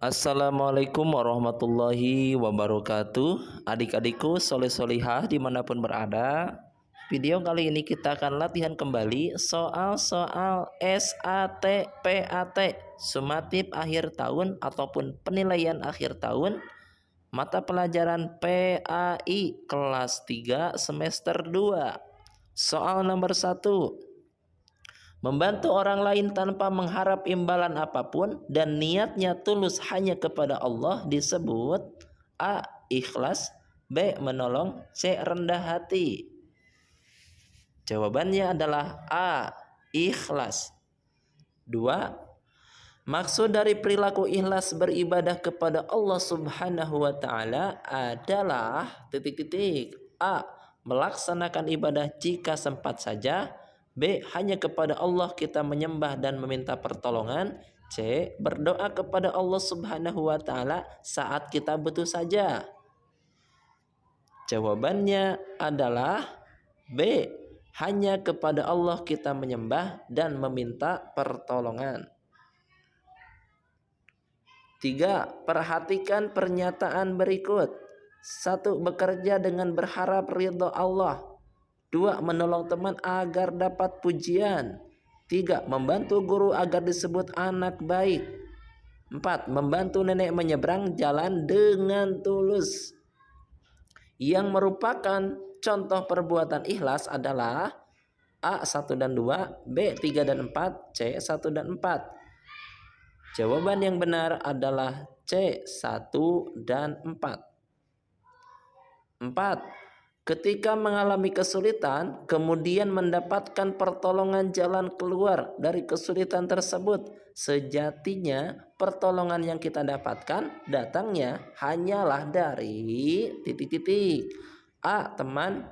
Assalamualaikum warahmatullahi wabarakatuh. Adik-adikku soleh-solihah dimanapun berada. Video kali ini kita akan latihan kembali soal-soal SAT, PAT, sumatif akhir tahun ataupun penilaian akhir tahun, mata pelajaran PAI kelas 3 semester 2. Soal nomor 1. Membantu orang lain tanpa mengharap imbalan apapun dan niatnya tulus hanya kepada Allah disebut A. Ikhlas, B. Menolong, C. Rendah hati. Jawabannya adalah A. Ikhlas. 2. Maksud dari perilaku ikhlas beribadah kepada Allah Subhanahu wa taala adalah A. Melaksanakan ibadah jika sempat saja. B. Hanya kepada Allah kita menyembah dan meminta pertolongan. C. Berdoa kepada Allah Subhanahu wa taala saat kita butuh saja. Jawabannya adalah B. Hanya kepada Allah kita menyembah dan meminta pertolongan. 3. Perhatikan pernyataan berikut. 1. Bekerja dengan berharap ridho Allah. 2. Menolong teman agar dapat pujian. 3. Membantu guru agar disebut anak baik. 4. Membantu nenek menyeberang jalan dengan tulus. Yang merupakan contoh perbuatan ikhlas adalah A. 1 dan 2, B. 3 dan 4, C. 1 dan 4. Jawaban yang benar adalah C. 1 dan 4. 4. Ketika mengalami kesulitan, kemudian mendapatkan pertolongan jalan keluar dari kesulitan tersebut, sejatinya pertolongan yang kita dapatkan datangnya hanyalah dari A. Teman,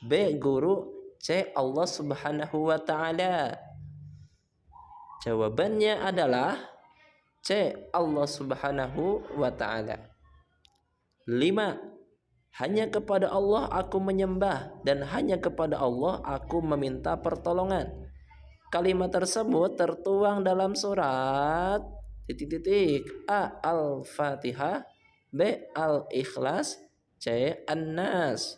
B. Guru, C. Allah Subhanahu wa taala. Jawabannya adalah C. Allah Subhanahu wa taala. 5. Hanya kepada Allah aku menyembah dan hanya kepada Allah aku meminta pertolongan. Kalimat tersebut tertuang dalam surat A. Al-Fatihah, B. Al-Ikhlas, C. An-Nas.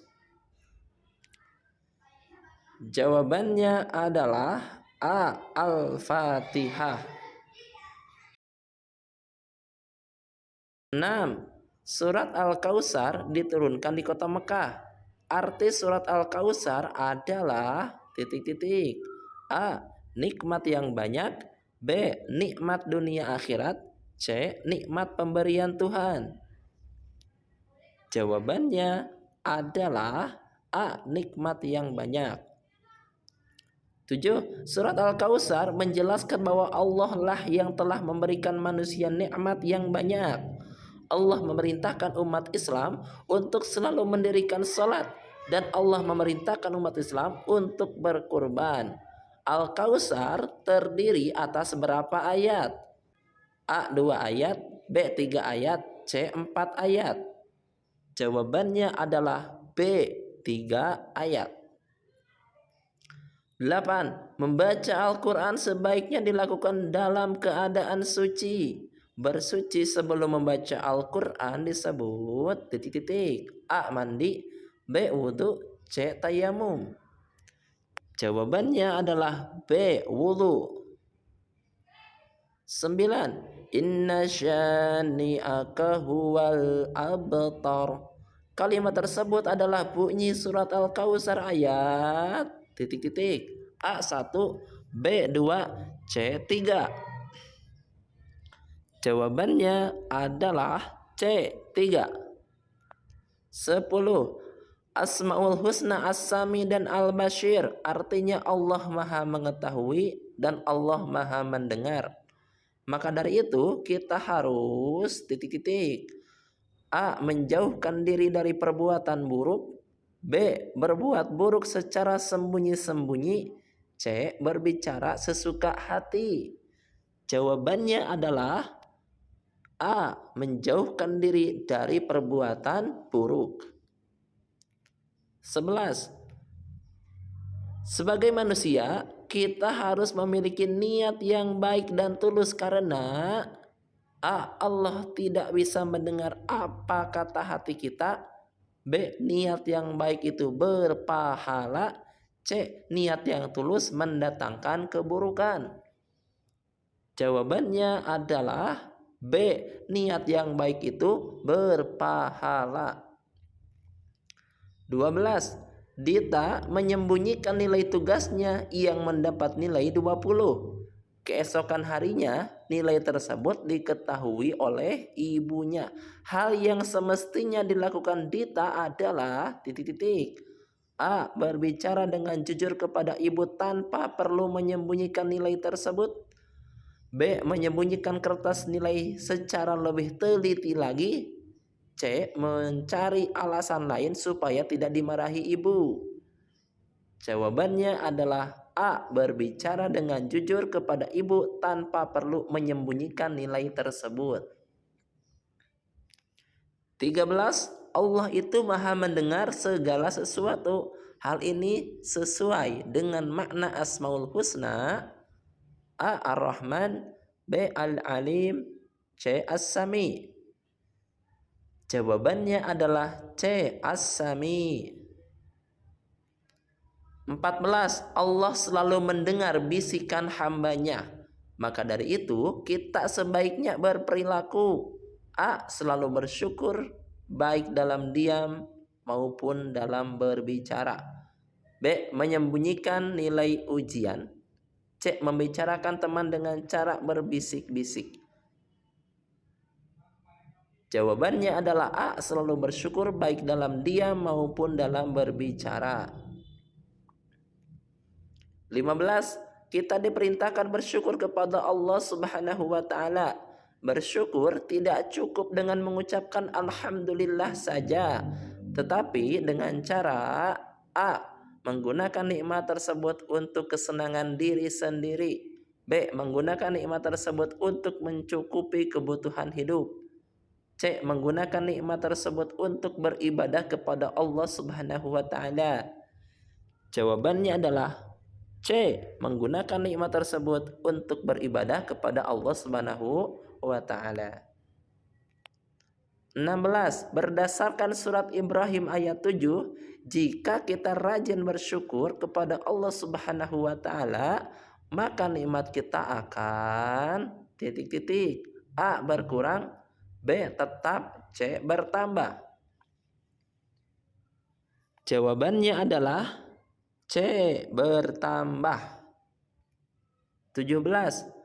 Jawabannya adalah A. Al-Fatihah. 6. Surat Al-Kautsar diturunkan di kota Mekah. Arti surat Al-Kautsar adalah A. Nikmat yang banyak, B. Nikmat dunia akhirat, C. Nikmat pemberian Tuhan. Jawabannya adalah A. Nikmat yang banyak. 7. Surat Al-Kautsar menjelaskan bahwa Allah lah yang telah memberikan manusia nikmat yang banyak. Allah memerintahkan umat Islam untuk selalu mendirikan salat dan Allah memerintahkan umat Islam untuk berkurban. Al-Kautsar terdiri atas berapa ayat? A. 2 ayat, B. 3 ayat, C. 4 ayat. Jawabannya adalah B. 3 ayat. 8. Membaca Al-Quran sebaiknya dilakukan dalam keadaan suci. Bersuci sebelum membaca Al-Quran disebut A. Mandi, B. Wudhu, C. Tayamum. Jawabannya adalah B. Wudhu. 9. Inna syani'aka huwal abtar. Kalimat tersebut adalah bunyi surat Al-Kautsar ayat A. 1, B. 2, C. 3. Jawabannya adalah C. 3. 10. Asmaul Husna As-Sami dan Al-Bashir artinya Allah Maha mengetahui dan Allah Maha mendengar. Maka dari itu kita harus A. Menjauhkan diri dari perbuatan buruk, B. Berbuat buruk secara sembunyi-sembunyi, C. Berbicara sesuka hati. Jawabannya adalah A. Menjauhkan diri dari perbuatan buruk. 11. Sebagai manusia, kita harus memiliki niat yang baik dan tulus karena A. Allah tidak bisa mendengar apa kata hati kita. B. Niat yang baik itu berpahala. C. Niat yang tulus mendatangkan keburukan. Jawabannya adalah B. Niat yang baik itu berpahala. 12. Dita menyembunyikan nilai tugasnya yang mendapat nilai 20. Keesokan harinya nilai tersebut diketahui oleh ibunya. Hal yang semestinya dilakukan Dita adalah titik-titik. A. Berbicara dengan jujur kepada ibu tanpa perlu menyembunyikan nilai tersebut. B. Menyembunyikan kertas nilai secara lebih teliti lagi. C. Mencari alasan lain supaya tidak dimarahi ibu. Jawabannya adalah A. Berbicara dengan jujur kepada ibu tanpa perlu menyembunyikan nilai tersebut. 13. Allah itu maha mendengar segala sesuatu. Hal ini sesuai dengan makna Asmaul Husna. A. Ar-Rahman. B. Al-Alim. C. As-Sami. Jawabannya adalah C. As-Sami. 14. Allah selalu mendengar bisikan hambanya. Maka dari itu kita sebaiknya berperilaku A. Selalu bersyukur baik dalam diam maupun dalam berbicara. B. Menyembunyikan nilai ujian. C. Membicarakan teman dengan cara berbisik-bisik. Jawabannya adalah A. Selalu bersyukur baik dalam diam maupun dalam berbicara. 15. Kita diperintahkan bersyukur kepada Allah Subhanahu wa taala. Bersyukur tidak cukup dengan mengucapkan alhamdulillah saja, tetapi dengan cara A. Menggunakan nikmat tersebut untuk kesenangan diri sendiri. B. Menggunakan nikmat tersebut untuk mencukupi kebutuhan hidup. C. Menggunakan nikmat tersebut untuk beribadah kepada Allah Subhanahu wa taala. Jawabannya adalah C. Menggunakan nikmat tersebut untuk beribadah kepada Allah Subhanahu wa taala. 16. Berdasarkan surat Ibrahim ayat 7, jika kita rajin bersyukur kepada Allah Subhanahu wa taala, maka nikmat kita akan titik-titik. A. Berkurang. B. Tetap. C. Bertambah. Jawabannya adalah C. Bertambah. 17.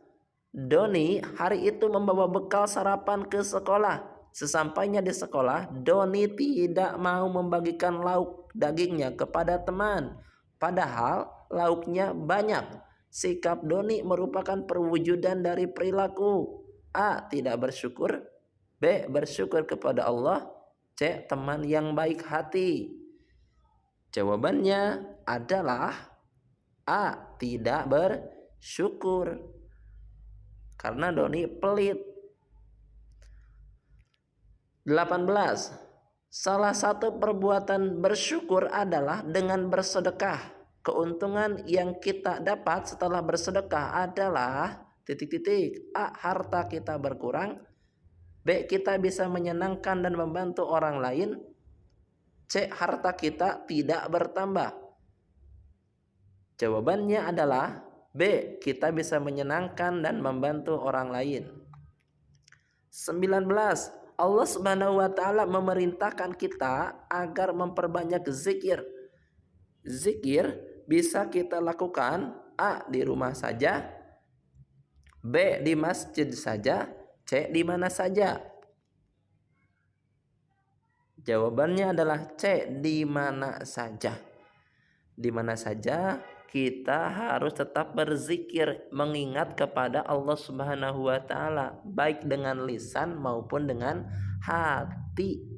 Doni hari itu membawa bekal sarapan ke sekolah. Sesampainya di sekolah, Doni tidak mau membagikan lauk dagingnya kepada teman. Padahal lauknya banyak. Sikap Doni merupakan perwujudan dari perilaku A. Tidak bersyukur. B. Bersyukur kepada Allah. C. Teman yang baik hati. Jawabannya adalah A. Tidak bersyukur. Karena Doni pelit. 18. Salah satu perbuatan bersyukur adalah dengan bersedekah. Keuntungan yang kita dapat setelah bersedekah adalah titik-titik. A. Harta kita berkurang. B. Kita bisa menyenangkan dan membantu orang lain. C. Harta kita tidak bertambah. Jawabannya adalah B. Kita bisa menyenangkan dan membantu orang lain. 19. Allah Subhanahu wa taala memerintahkan kita agar memperbanyak zikir. Zikir bisa kita lakukan A. Di rumah saja. B. Di masjid saja. C. Di mana saja. Jawabannya adalah C. Di mana saja. Di mana saja kita harus tetap berzikir, mengingat kepada Allah Subhanahu wa taala, baik dengan lisan maupun dengan hati.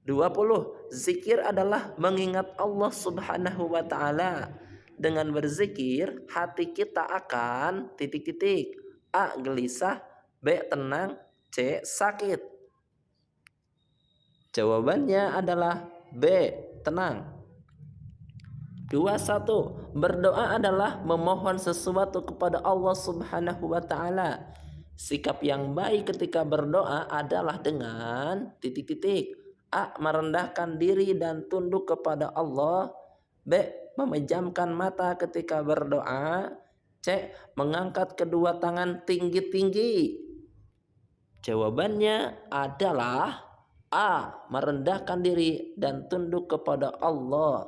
20. Zikir adalah mengingat Allah Subhanahu wa taala. Dengan berzikir, hati kita akan titik-titik. A. Gelisah. B. Tenang. C. Sakit. Jawabannya adalah B. Tenang. 21. Berdoa adalah memohon sesuatu kepada Allah Subhanahu wa taala. Sikap yang baik ketika berdoa adalah dengan titik-titik. A. Merendahkan diri dan tunduk kepada Allah. B. Memejamkan mata ketika berdoa. C. Mengangkat kedua tangan tinggi-tinggi. Jawabannya adalah A. Merendahkan diri dan tunduk kepada Allah.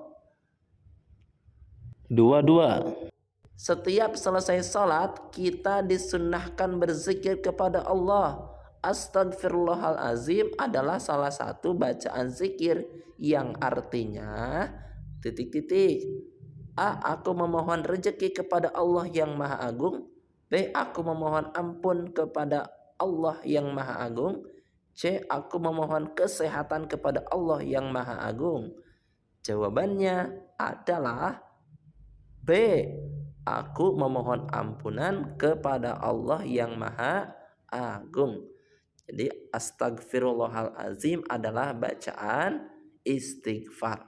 Dua-dua. Setiap selesai salat, kita disunnahkan berzikir kepada Allah. Astagfirullahalazim adalah salah satu bacaan zikir yang artinya titik-titik. A. Aku memohon rezeki kepada Allah yang Maha Agung. B. Aku memohon ampun kepada Allah yang Maha Agung. C. Aku memohon kesehatan kepada Allah yang Maha Agung. Jawabannya adalah B. Aku memohon ampunan kepada Allah yang Maha Agung. Jadi astagfirullahalazim adalah bacaan istighfar.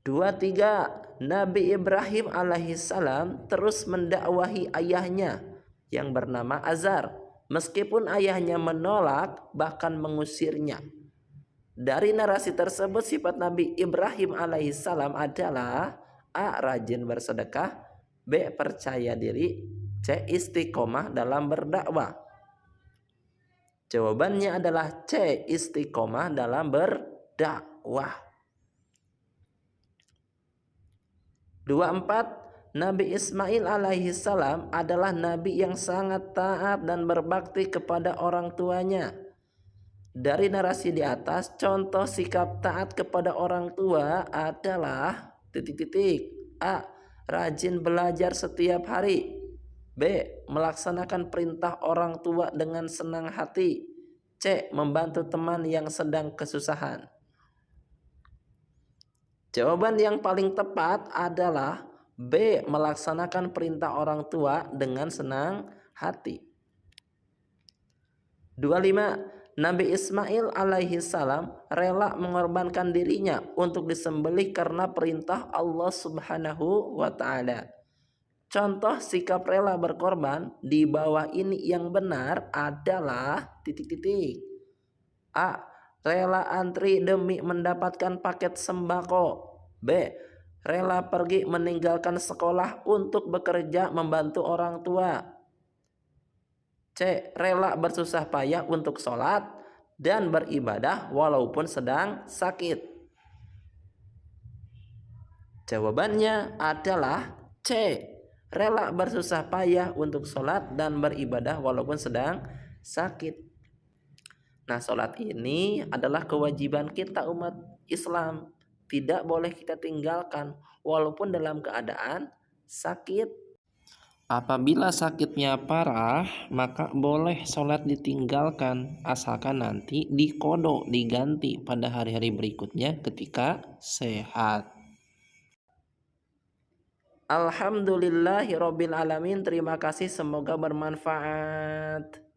2-3. Nabi Ibrahim alaihissalam terus mendakwahi ayahnya yang bernama Azar, meskipun ayahnya menolak bahkan mengusirnya. Dari narasi tersebut sifat Nabi Ibrahim alaihissalam adalah A. Rajin bersedekah, B. Percaya diri, C. Istiqomah dalam berdakwah. Jawabannya adalah C. Istiqomah dalam berdakwah. 24. Nabi Ismail alaihissalam adalah nabi yang sangat taat dan berbakti kepada orang tuanya. Dari narasi di atas, contoh sikap taat kepada orang tua adalah titik-titik. A. Rajin belajar setiap hari. B. Melaksanakan perintah orang tua dengan senang hati. C. Membantu teman yang sedang kesusahan. Jawaban yang paling tepat adalah B. Melaksanakan perintah orang tua dengan senang hati. 25. Nabi Ismail alaihissalam rela mengorbankan dirinya untuk disembelih karena perintah Allah subhanahu wa ta'ala. Contoh sikap rela berkorban di bawah ini yang benar adalah titik-titik. A. Rela antri demi mendapatkan paket sembako. B. Rela pergi meninggalkan sekolah untuk bekerja membantu orang tua. C. Rela bersusah payah untuk sholat dan beribadah walaupun sedang sakit. Jawabannya adalah C. Rela bersusah payah untuk sholat dan beribadah walaupun sedang sakit. Nah, sholat ini adalah kewajiban kita umat Islam. Tidak boleh kita tinggalkan walaupun dalam keadaan sakit. Apabila sakitnya parah, maka boleh sholat ditinggalkan asalkan nanti diqodho, diganti pada hari-hari berikutnya ketika sehat. Alhamdulillahirobbil alamin. Terima kasih, semoga bermanfaat.